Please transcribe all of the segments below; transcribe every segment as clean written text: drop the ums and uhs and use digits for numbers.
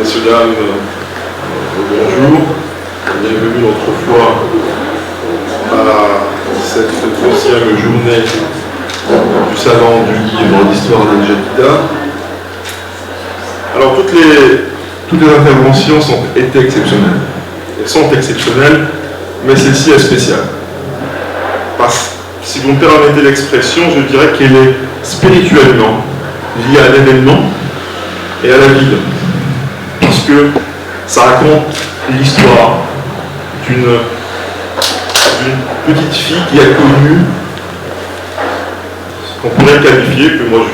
messieurs, dames, bonjour. Bienvenue autrefois à cette deuxième journée du Salon du livre d'histoire d'El Jadida. Alors toutes les interventions étaient exceptionnelles. Elles sont exceptionnelles, mais celle-ci est spéciale. Si vous me permettez l'expression, je dirais qu'elle est spirituellement liée à l'événement et à la vie. Parce que ça raconte l'histoire d'une petite fille qui a connu ce qu'on pourrait qualifier, que moi je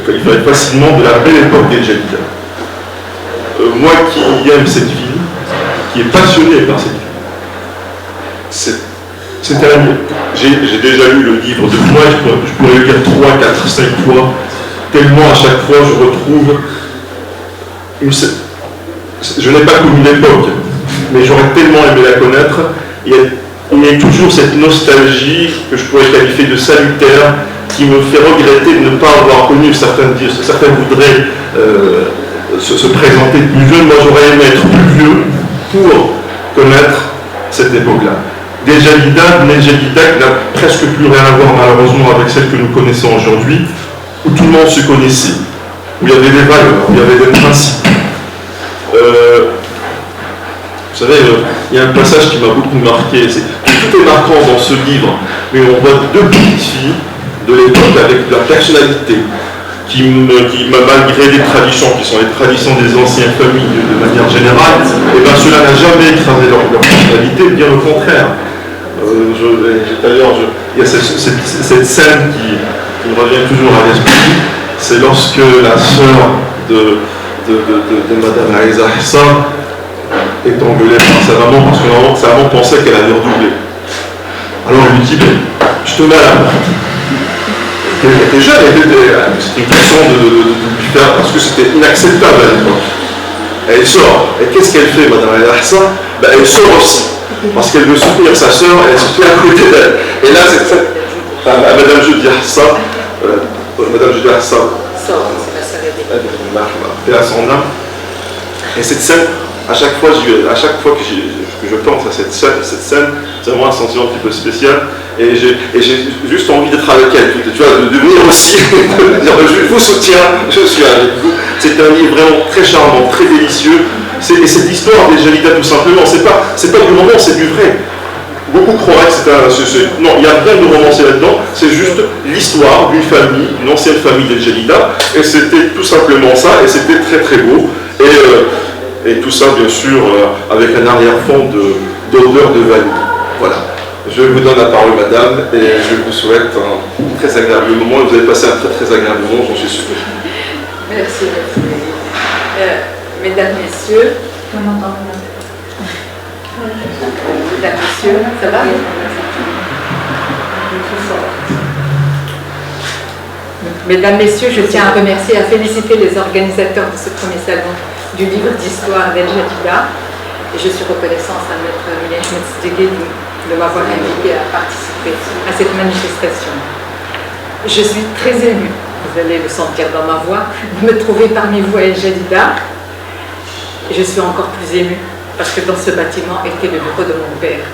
qualifierais facilement de la belle époque d'El Jadida. Moi qui aime cette ville, qui est passionné par cette ville, j'ai déjà lu le livre deux fois, je pourrais le lire 3, 4, 5 fois, tellement à chaque fois je retrouve je n'ai pas connu l'époque, mais j'aurais tellement aimé la connaître. Il y a toujours cette nostalgie que je pourrais qualifier de salutaire qui me fait regretter de ne pas avoir connu. Certains voudraient se présenter plus jeunes. Moi j'aurais aimé être plus vieux pour connaître cette époque-là. D'El Jadida qui n'a presque plus rien à voir malheureusement avec celle que nous connaissons aujourd'hui, où tout le monde se connaissait, où il y avait des valeurs, où il y avait des principes. Vous savez, il y a un passage qui m'a beaucoup marqué, tout est marquant dans ce livre, mais on voit deux petites filles de l'époque avec de la personnalité, qui malgré des traditions, qui sont les traditions des anciennes familles de manière générale, et bien cela n'a jamais écrasé leur personnalité, bien au contraire. D'ailleurs, il y a cette scène qui me revient toujours à l'esprit, c'est lorsque la sœur de Madame Aïza Hassan est engueulée par sa maman parce que sa maman pensait qu'elle allait redoubler. Alors elle lui dit, je te mets à la main. Elle était jeune, c'était une façon de lui faire, parce que c'était inacceptable à l'époque. Elle sort, et qu'est-ce qu'elle fait, Madame Aïza Hassan? Elle sort aussi. Parce qu'elle veut soutenir sa sœur, elle se fait à côté d'elle. Et là, c'est Madame Judy Hassan, paix à son âme. Et cette scène, à chaque fois que je pense à cette scène, c'est vraiment un sentiment un petit peu spécial. Et j'ai juste envie d'être avec elle, tu vois, de venir aussi, de dire je vous soutiens, je suis avec vous. C'est un livre vraiment très charmant, très délicieux. Et cette histoire d'El Jadida, tout simplement, c'est pas du roman, c'est du vrai. Beaucoup croiraient que non, il n'y a rien de romancé là-dedans, c'est juste l'histoire d'une famille, une ancienne famille d'El Jadida, et c'était tout simplement ça, et c'était très très beau, et tout ça bien sûr avec un arrière-fond d'odeur de vanille. Voilà. Je vous donne la parole, madame, et je vous souhaite un très agréable moment, vous avez passé un très très agréable moment, j'en suis sûr. Merci. Mesdames, messieurs, on entend bien. Mesdames, messieurs, ça va? Mesdames, messieurs, je tiens à remercier et à féliciter les organisateurs de ce premier salon du livre d'histoire d'El Jadida. Et je suis reconnaissante à Maître Mylène Schmetz-Deguet de m'avoir invité à participer à cette manifestation. Je suis très émue, vous allez le sentir dans ma voix, de me trouver parmi vous à El Jadida. Et je suis encore plus émue parce que dans ce bâtiment était le bureau de mon père.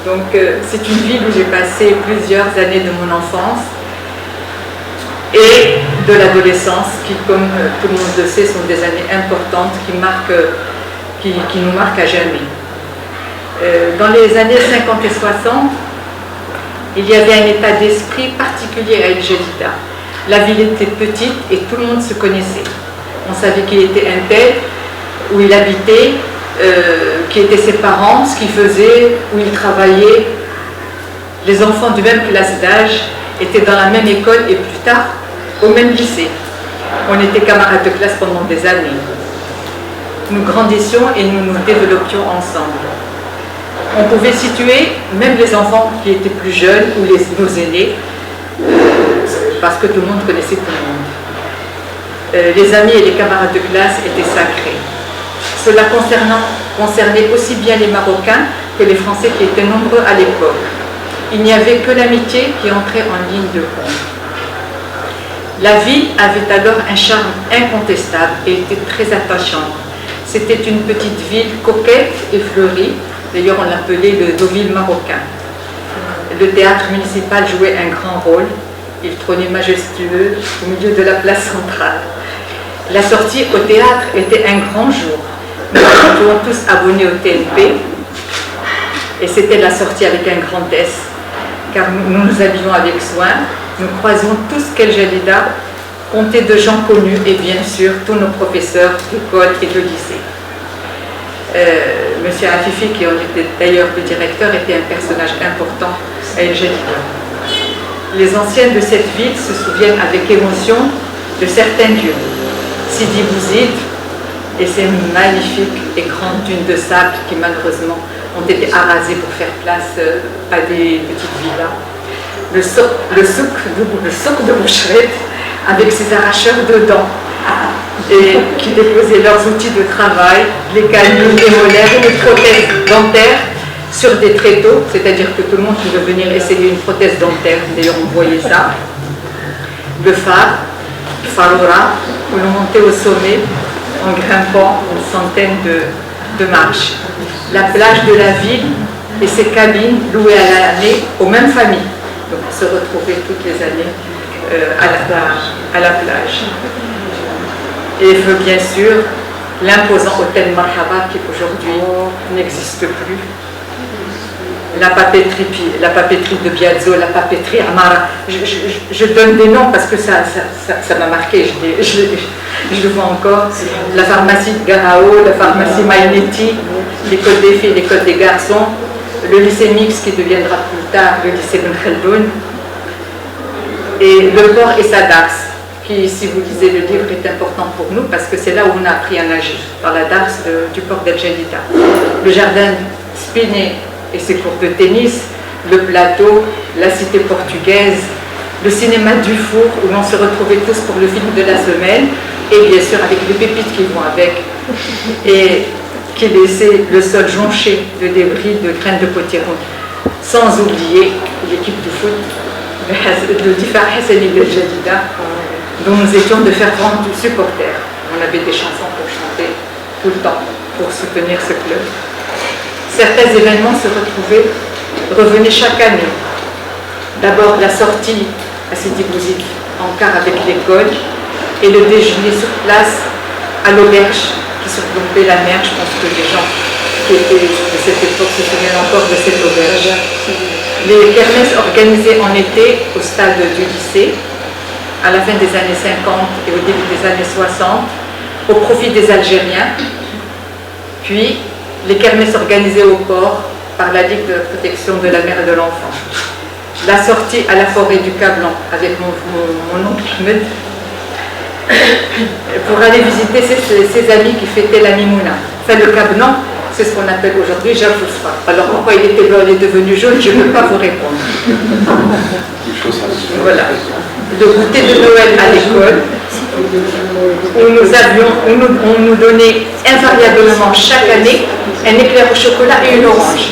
Donc c'est une ville où j'ai passé plusieurs années de mon enfance et de l'adolescence qui, comme tout le monde le sait, sont des années importantes qui nous marquent à jamais. Dans les années 50 et 60, il y avait un état d'esprit particulier à El Jadida. La ville était petite et tout le monde se connaissait. On savait qui était un tel, où il habitait, qui étaient ses parents, ce qu'il faisait, où il travaillait. Les enfants du même classe d'âge étaient dans la même école et plus tard au même lycée. On était camarades de classe pendant des années. Nous grandissions et nous nous développions ensemble. On pouvait situer même les enfants qui étaient plus jeunes ou nos aînés, parce que tout le monde connaissait tout le monde. Les amis et les camarades de classe étaient sacrés. Cela concernait aussi bien les Marocains que les Français qui étaient nombreux à l'époque. Il n'y avait que l'amitié qui entrait en ligne de compte. La ville avait alors un charme incontestable et était très attachante. C'était une petite ville coquette et fleurie. D'ailleurs, on l'appelait le Deauville marocain. Le théâtre municipal jouait un grand rôle. Il trônait majestueux au milieu de la place centrale. La sortie au théâtre était un grand jour. Nous étions tous abonnés au TNP et c'était la sortie avec un grand S, car nous nous habillions avec soin. Nous croisions tous quel Jalida, compté de gens connus et bien sûr tous nos professeurs d'école et de lycée. Monsieur Afifi, qui en était d'ailleurs le directeur, était un personnage important à El Jalida. Les anciens de cette ville se souviennent avec émotion de certains lieux. Sidi Bouzid et ses magnifiques et grandes dunes de sable qui malheureusement ont été arasées pour faire place à des petites villas. Le souk de Boucheret avec ses arracheurs de dents et qui déposaient leurs outils de travail, les canines, les molaires et les prothèses dentaires sur des tréteaux, c'est-à-dire que tout le monde pouvait venir essayer une prothèse dentaire, d'ailleurs on voyait ça. Le phare, Faroura, où l'on montait au sommet en grimpant une centaine de marches. La plage de la ville et ses cabines louées à l'année aux mêmes familles. Donc on se retrouvait toutes les années à la plage. Et bien sûr, l'imposant hôtel Marhaba qui aujourd'hui n'existe plus. La papeterie de Biazzo, la papeterie Amara. Je donne des noms parce que ça m'a marqué, je le vois encore. La pharmacie de Garao, la pharmacie Mainetti, l'école des filles, l'école des garçons, le lycée mixte qui deviendra plus tard le lycée Ben Khaldoun, et le port et sa darse, qui, si vous lisez le livre, est important pour nous parce que c'est là où on a appris à nager, dans la darse du port d'El Jalida. Le jardin Spiné et ses cours de tennis, le plateau, la cité portugaise, le cinéma du Four où l'on se retrouvait tous pour le film de la semaine et bien sûr avec les pépites qui vont avec et qui laissaient le sol jonché de débris de graines de potiron. Sans oublier l'équipe de foot, le Difar Hassani El Jalida, dont nous étions de fervents supporters. On avait des chansons pour chanter tout le temps, pour soutenir ce club. Certains événements revenaient chaque année. D'abord la sortie à Sidi Bouzid en car avec l'école et le déjeuner sur place à l'auberge qui surplombait la mer. Je pense que les gens qui étaient de cette époque se souviennent encore de cette auberge. Les kermesses organisées en été au stade du lycée à la fin des années 50 et au début des années 60 au profit des Algériens. Puis les kermesses organisées au port par la Ligue de protection de la mère et de l'enfant. La sortie à la forêt du Cablan avec mon oncle Ahmed pour aller visiter ses amis qui fêtaient la Mimouna. Enfin, le Cablan, c'est ce qu'on appelle aujourd'hui Jafousra. Alors pourquoi il était blanc, il est devenu jaune, je ne peux pas vous répondre. Voilà. Le goûter de Noël à l'école, où on nous donnait invariablement chaque année un éclair au chocolat et une orange.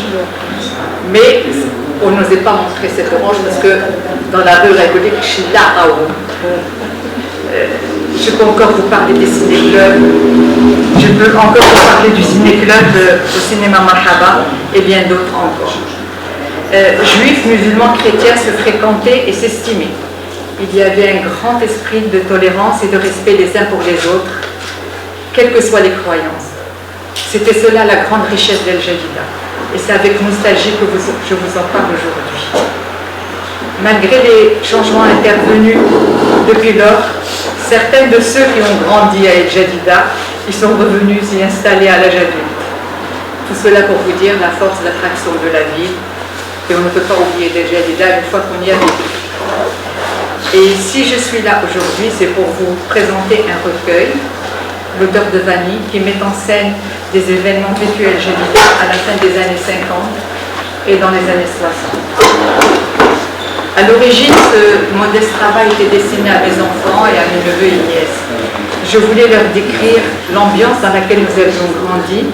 Mais on n'osait pas montrer cette orange parce que dans la rue République, je suis là. Je peux encore vous parler des ciné-clubs. Je peux encore vous parler du ciné-club au cinéma Marhaba et bien d'autres encore. Juifs, musulmans, chrétiens se fréquentaient et s'estimaient. Il y avait un grand esprit de tolérance et de respect les uns pour les autres, quelles que soient les croyances. C'était cela la grande richesse d'El Jalida. Et c'est avec nostalgie que je vous en parle aujourd'hui. Malgré les changements intervenus depuis lors, certains de ceux qui ont grandi à El Jalida y sont revenus s'y installer à l'âge adulte. Tout cela pour vous dire la force d'attraction de la ville. Et on ne peut pas oublier El Jalida une fois qu'on y a vécu. Et si je suis là aujourd'hui, c'est pour vous présenter un recueil, l'auteur de Vanille, qui met en scène des événements vécus à El Jalida à la fin des années 50 et dans les années 60. À l'origine, ce modeste travail était destiné à mes enfants et à mes neveux et nièces. Je voulais leur décrire l'ambiance dans laquelle nous avions grandi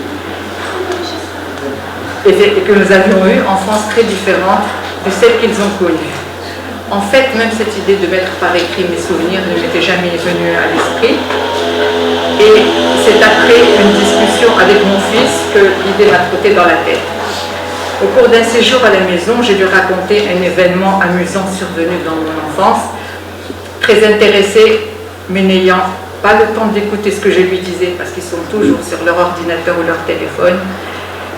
et que nous avions eu en France très différente de celle qu'ils ont connue. En fait, même cette idée de mettre par écrit mes souvenirs ne m'était jamais venue à l'esprit. Et c'est après une discussion avec mon fils que l'idée m'a trotté dans la tête. Au cours d'un séjour à la maison, j'ai dû raconter un événement amusant survenu dans mon enfance, très intéressé, mais n'ayant pas le temps d'écouter ce que je lui disais, parce qu'ils sont toujours sur leur ordinateur ou leur téléphone.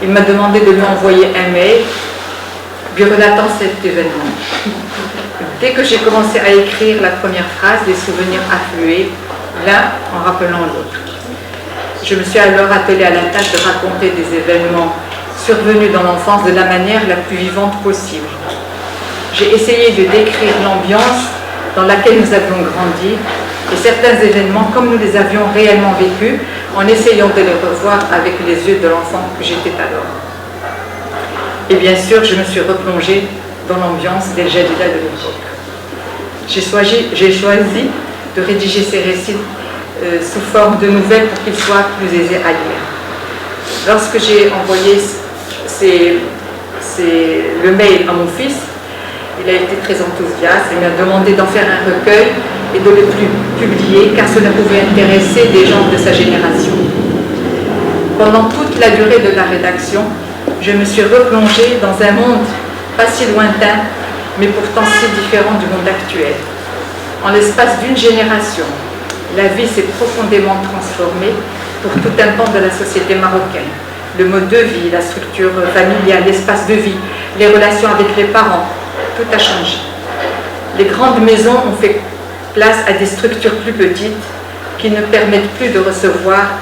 Il m'a demandé de lui envoyer un mail, lui relatant cet événement. Dès que j'ai commencé à écrire la première phrase, les souvenirs affluaient, l'un en rappelant l'autre. Je me suis alors attelée à la tâche de raconter des événements survenus dans l'enfance de la manière la plus vivante possible. J'ai essayé de décrire l'ambiance dans laquelle nous avions grandi et certains événements comme nous les avions réellement vécus, en essayant de les revoir avec les yeux de l'enfant que j'étais alors. Et bien sûr, je me suis replongée dans l'ambiance d'El Jadida de l'époque. J'ai choisi de rédiger ces récits sous forme de nouvelles pour qu'ils soient plus aisés à lire. Lorsque j'ai envoyé le mail à mon fils, il a été très enthousiaste et m'a demandé d'en faire un recueil et de le publier car cela pouvait intéresser des gens de sa génération. Pendant toute la durée de la rédaction, je me suis replongée dans un monde pas si lointain, mais pourtant si différent du monde actuel. En l'espace d'une génération, la vie s'est profondément transformée pour tout un pan de la société marocaine. Le mode de vie, la structure familiale, l'espace de vie, les relations avec les parents, tout a changé. Les grandes maisons ont fait place à des structures plus petites qui ne permettent plus de recevoir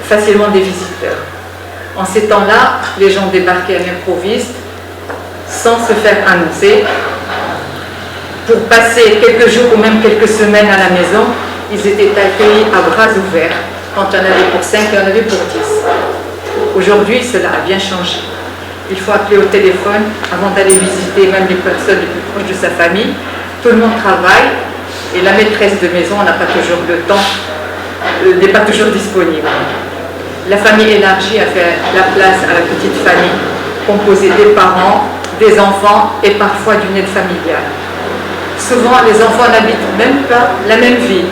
facilement des visiteurs. En ces temps-là, les gens débarquaient à l'improviste sans se faire annoncer. Pour passer quelques jours ou même quelques semaines à la maison, ils étaient accueillis à bras ouverts. Quand il y en avait pour 5, il y en avait pour 10. Aujourd'hui, cela a bien changé. Il faut appeler au téléphone avant d'aller visiter même les personnes les plus proches de sa famille. Tout le monde travaille et la maîtresse de maison n'a pas toujours le temps, n'est pas toujours disponible. La famille élargie a fait la place à la petite famille, composée des parents, des enfants et parfois d'une aide familiale. Souvent, les enfants n'habitent même pas la même ville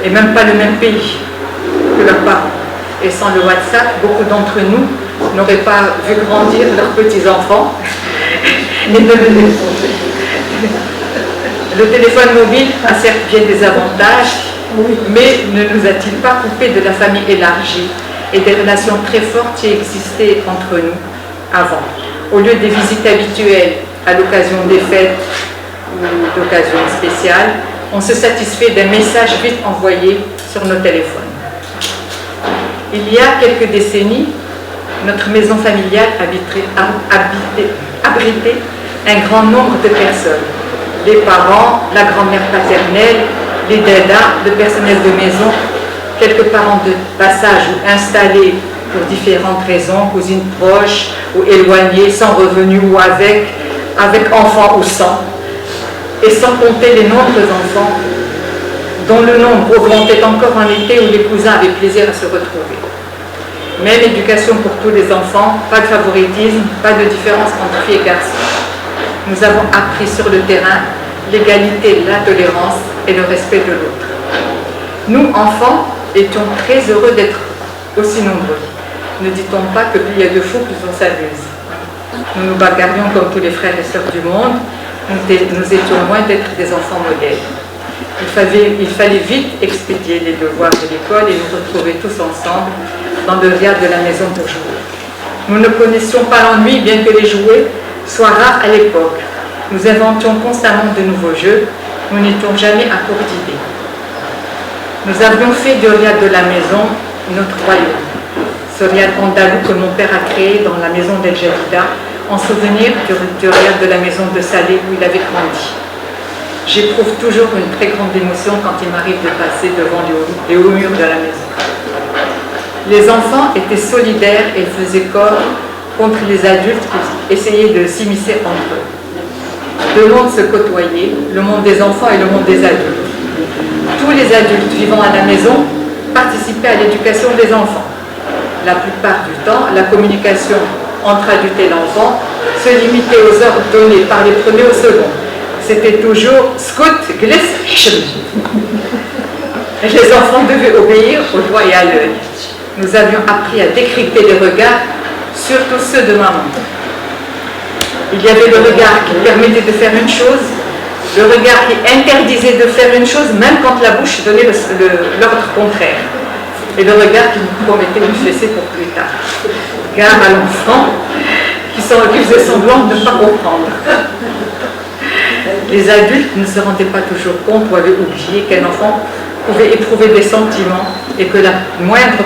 et même pas le même pays que leurs parents. Et sans le WhatsApp, beaucoup d'entre nous n'auraient pas vu grandir leurs petits-enfants. Le téléphone mobile a certes bien des avantages, mais ne nous a-t-il pas coupé de la famille élargie et des relations très fortes qui existaient entre nous avant? Au lieu des visites habituelles à l'occasion des fêtes ou d'occasions spéciales, on se satisfait d'un message vite envoyé sur nos téléphones. Il y a quelques décennies, notre maison familiale abritait un grand nombre de personnes. Les parents, la grand-mère paternelle, les dadas, le personnel de maison, quelques parents de passage ou installés pour différentes raisons, cousines proches ou éloignées, sans revenus ou avec enfants ou sans, et sans compter les nombreux enfants dont le nombre augmentait encore en été où les cousins avaient plaisir à se retrouver. Même éducation pour tous les enfants, pas de favoritisme, pas de différence entre filles et garçons. Nous avons appris sur le terrain l'égalité, la tolérance et le respect de l'autre. Nous, enfants, étions très heureux d'être aussi nombreux. Ne dit-on pas que plus il y a de fous, plus on s'amuse. Nous nous bagarrions comme tous les frères et sœurs du monde. Nous étions loin d'être des enfants modèles. Il fallait vite expédier les devoirs de l'école et nous retrouver tous ensemble dans le riad de la maison pour jouer. Nous ne connaissions pas l'ennui, bien que les jouets soient rares à l'époque. Nous inventions constamment de nouveaux jeux. Nous n'étions jamais à court d'idées. Nous avions fait du riad de la maison notre royaume. Ce riad andalou que mon père a créé dans la maison d'El Jadida, en souvenir du riad de la maison de Salé où il avait grandi. J'éprouve toujours une très grande émotion quand il m'arrive de passer devant les hauts murs de la maison. Les enfants étaient solidaires et faisaient corps contre les adultes qui essayaient de s'immiscer entre eux. Deux mondes se côtoyaient, le monde des enfants et le monde des adultes. Tous les adultes vivant à la maison participaient à l'éducation des enfants. La plupart du temps, la communication entre adulte et l'enfant se limitait aux ordres donnés par les premiers au second. c'était toujours scout, glisse, les enfants devaient obéir au doigt et à l'œil. Nous avions appris à décrypter les regards, surtout ceux de maman. Il y avait le regard qui permettait de faire une chose, le regard qui interdisait de faire une chose, même quand la bouche donnait l'ordre contraire. Et le regard qui nous promettait une fessée pour plus tard. Gare à l'enfant qui faisait semblant de ne pas comprendre. Les adultes ne se rendaient pas toujours compte ou avaient oublié qu'un enfant pouvait éprouver des sentiments et que la moindre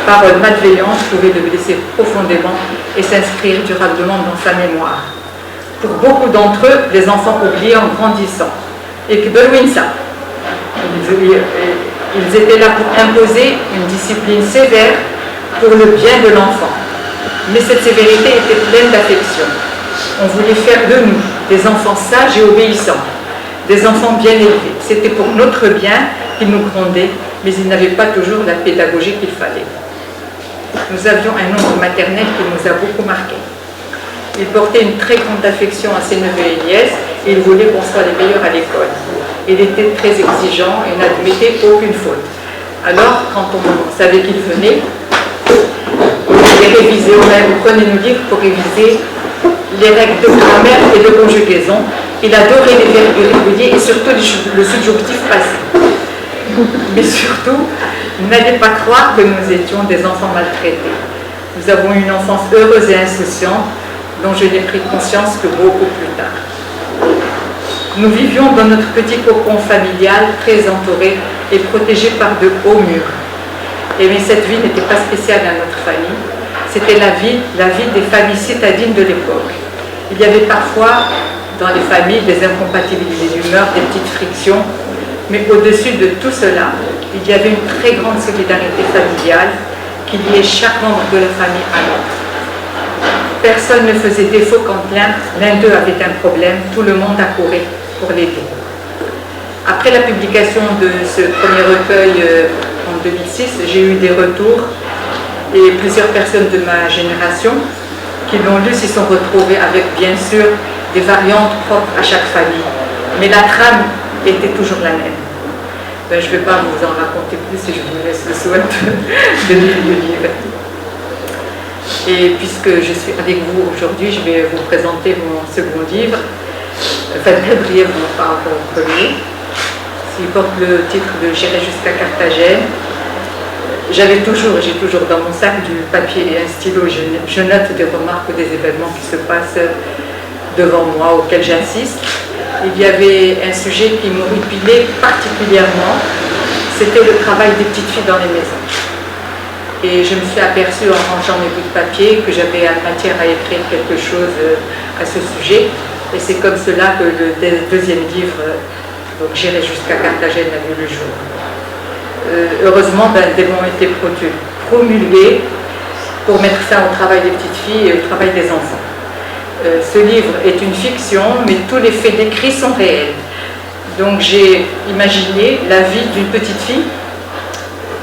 parole malveillante pouvait le blesser profondément et s'inscrire durablement dans sa mémoire. Pour beaucoup d'entre eux, les enfants oublient en grandissant. Et que ça. Ils étaient là pour imposer une discipline sévère pour le bien de l'enfant. Mais cette sévérité était pleine d'affection. On voulait faire de nous des enfants sages et obéissants, des enfants bien élevés. C'était pour notre bien qu'ils nous grondaient, mais ils n'avaient pas toujours la pédagogie qu'il fallait. Nous avions un oncle maternel qui nous a beaucoup marqués. Il portait une très grande affection à ses neveux et nièces et il voulait qu'on soit les meilleurs à l'école. Il était très exigeant et n'admettait aucune faute. Alors, quand on savait qu'il venait, on prenait nos livres pour réviser les règles de grammaire et de conjugaison. Il adorait les verbes irréguliers et surtout le subjonctif passé. Mais surtout, n'allez pas croire que nous étions des enfants maltraités. Nous avons eu une enfance heureuse et insouciante dont je n'ai pris conscience que beaucoup plus tard. Nous vivions dans notre petit cocon familial, très entouré et protégé par de hauts murs. Mais cette vie n'était pas spéciale à notre famille. C'était la vie des familles citadines de l'époque. Il y avait parfois dans les familles des incompatibilités d'humeur, des petites frictions, mais au-dessus de tout cela, il y avait une très grande solidarité familiale qui liait chaque membre de la famille à l'autre. Personne ne faisait défaut quand l'un d'eux avait un problème, tout le monde accourait pour l'aider. Après la publication de ce premier recueil en 2006, j'ai eu des retours et plusieurs personnes de ma génération qui l'ont lu s'y sont retrouvées avec bien sûr des variantes propres à chaque famille. Mais la trame était toujours la même. Je ne vais pas vous en raconter plus et je vous laisse le soin de lire le livre. Et puisque je suis avec vous aujourd'hui, je vais vous présenter mon second livre, enfin très brièvement par rapport au premier. Il porte le titre de J'irai jusqu'à Carthagène. J'ai toujours dans mon sac du papier et un stylo, je note des remarques ou des événements qui se passent devant moi, auxquels j'insiste. Il y avait un sujet qui m'horripilait particulièrement, c'était le travail des petites filles dans les maisons. Et je me suis aperçue en rangeant mes bouts de papier que j'avais matière à écrire quelque chose à ce sujet. Et c'est comme cela que le deuxième livre, donc J'irai jusqu'à Carthagène, a vu le jour. Heureusement, des mots ont été promulgués pour mettre fin au travail des petites filles et au travail des enfants. Ce livre est une fiction, mais tous les faits décrits sont réels. Donc j'ai imaginé la vie d'une petite fille,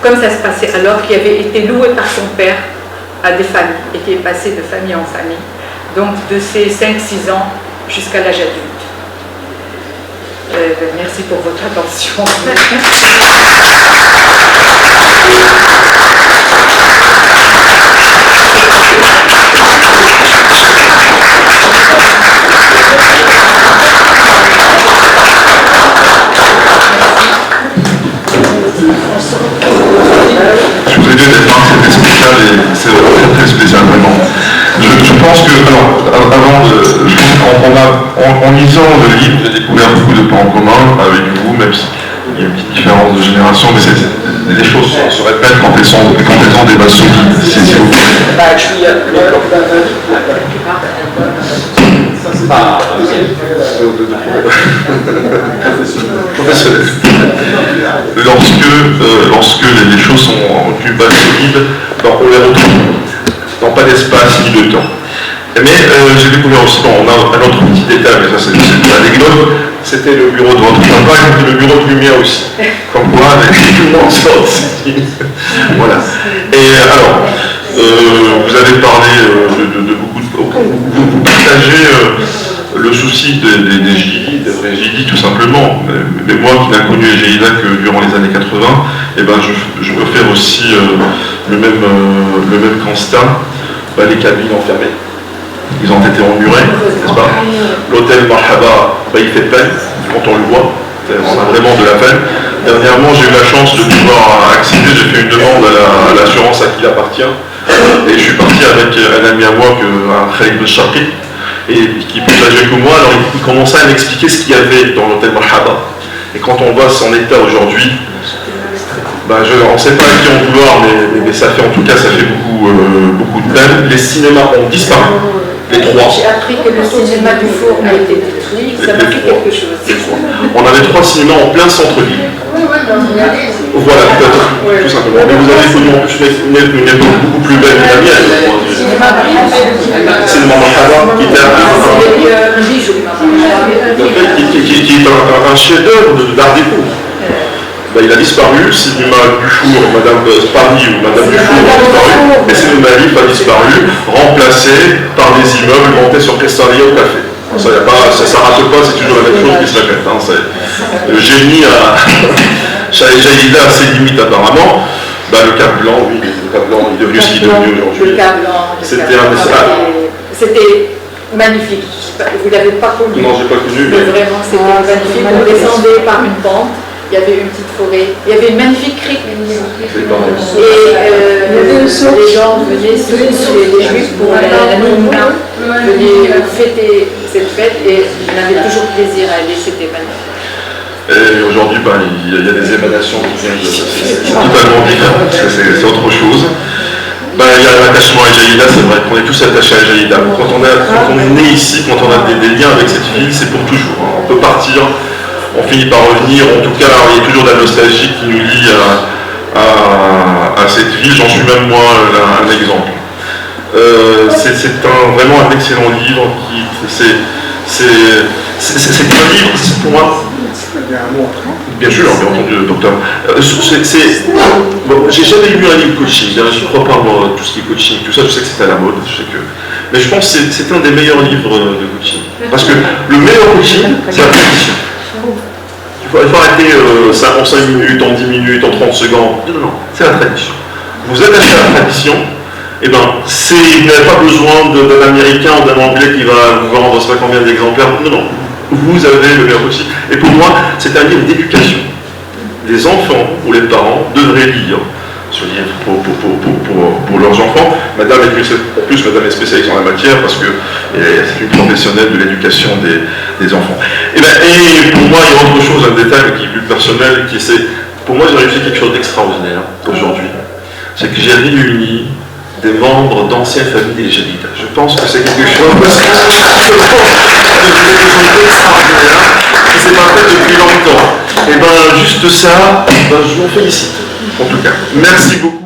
comme ça se passait alors, qui avait été louée par son père à des familles, et qui est passée de famille en famille, donc de ses 5-6 ans jusqu'à l'âge adulte. Merci pour votre attention. Je vous ai dit au départ que c'était spécial et c'est très très spécial vraiment. Je pense que, en lisant le livre, j'ai découvert beaucoup de points en commun avec vous, même s'il y a une petite différence de génération, mais les choses se répètent quand elles ont des bases solides. C'est vous. Professionnel. Lorsque les choses sont d'une base solide, on les retrouve dans pas d'espace ni de temps. Mais j'ai découvert aussi, on a un autre petit détail, mais ça c'est une anecdote, c'était le bureau de votre papa et le bureau de lumière aussi. Comme quoi, tout le monde sort ici. Voilà. Et alors, vous avez parlé de beaucoup de... Vous partagez le souci des JIDI, des vrais JIDI tout simplement. Mais moi qui n'ai connu les Jaïda que durant les années 80, eh ben je peux faire aussi le même constat. Les cabines enfermées, ils ont été emmurés, n'est-ce pas? L'hôtel Marhaba, il fait peine quand on le voit, on a vraiment de la peine. Dernièrement, j'ai eu la chance de pouvoir accéder, j'ai fait une demande à l'assurance à qui il appartient, et je suis parti avec un ami à moi, un Khalid Boucharki, et qui est plus âgé que moi. Alors il commençait à m'expliquer ce qu'il y avait dans l'hôtel Marhaba. Et quand on voit son état aujourd'hui, on ne sait pas à qui en vouloir, mais ça fait en tout cas ça fait beaucoup de peine. Les cinémas ont disparu, les trois. J'ai appris que le cinéma du Four a été détruit, ça m'a fait quelque chose. On avait 3 cinémas en plein centre-ville. Voilà, tout simplement. Mais vous avez connu en plus une époque beaucoup plus belle que la mienne. Cinéma Marhaba, qui était un bijou, qui est un chef-d'œuvre d'art déco. Il a disparu, cinéma Dufour, Madame Paris ou Madame Dufour a disparu, et cinéma Lif a disparu, remplacé par des immeubles montés sur Crestalia au café. Ça ne rate pas, c'est toujours la même chose qui se répète. Le génie Jaïda a ses limites apparemment. Le Cap Blanc, oui, le Cap Blanc est devenu ce qu'il est devenu aujourd'hui. Le Cap Blanc, c'était magnifique. Vous ne l'avez pas connu. Non, je n'ai pas connu. Mais vraiment, c'était magnifique. On descendait par une pente. Il y avait une petite forêt, il y avait une magnifique crique. Et les gens venaient, les juifs pour la Nouna, venaient fêter cette fête et on avait toujours plaisir à aller, c'était magnifique. Et aujourd'hui, il y a des émanations qui viennent c'est totalement différent, c'est autre chose. Il y a l'attachement à Jaïda, c'est vrai qu'on est tous attachés à Jaïda. Quand on est né ici, quand on a des liens avec cette ville, c'est pour toujours. On peut partir. On finit par revenir, en tout cas il y a toujours de la nostalgie qui nous lie à cette ville, j'en suis même moi un exemple. C'est vraiment un excellent livre, c'est un livre, c'est pour moi, bien sûr, bien entendu docteur, j'ai jamais lu un livre coaching, je ne crois pas moi tout ce qui est coaching, tout ça je sais que c'est à la mode, mais je pense que c'est un des meilleurs livres de coaching, parce que le meilleur coaching c'est la tradition. Il faut arrêter en 5 minutes, en 10 minutes, en 30 secondes. Non, c'est la tradition. Vous attachez à la tradition, vous n'avez pas besoin d'un Américain ou d'un Anglais qui va vous vendre je ne sais pas combien d'exemplaires. Non. Vous avez le meilleur possible. Et pour moi, c'est un livre d'éducation. Les enfants ou les parents devraient lire ce livre pour leurs enfants. Madame est spécialiste en la matière parce que c'est une professionnelle de l'éducation des enfants. Et pour moi, il y a autre chose, un détail qui est plus personnel, pour moi, j'ai réussi quelque chose d'extraordinaire aujourd'hui. C'est que j'ai réuni des membres d'anciennes familles des Jaïda. Je pense que c'est quelque chose d'extraordinaire qui s'est pas fait depuis longtemps. Juste ça, je vous félicite. En tout cas, merci beaucoup.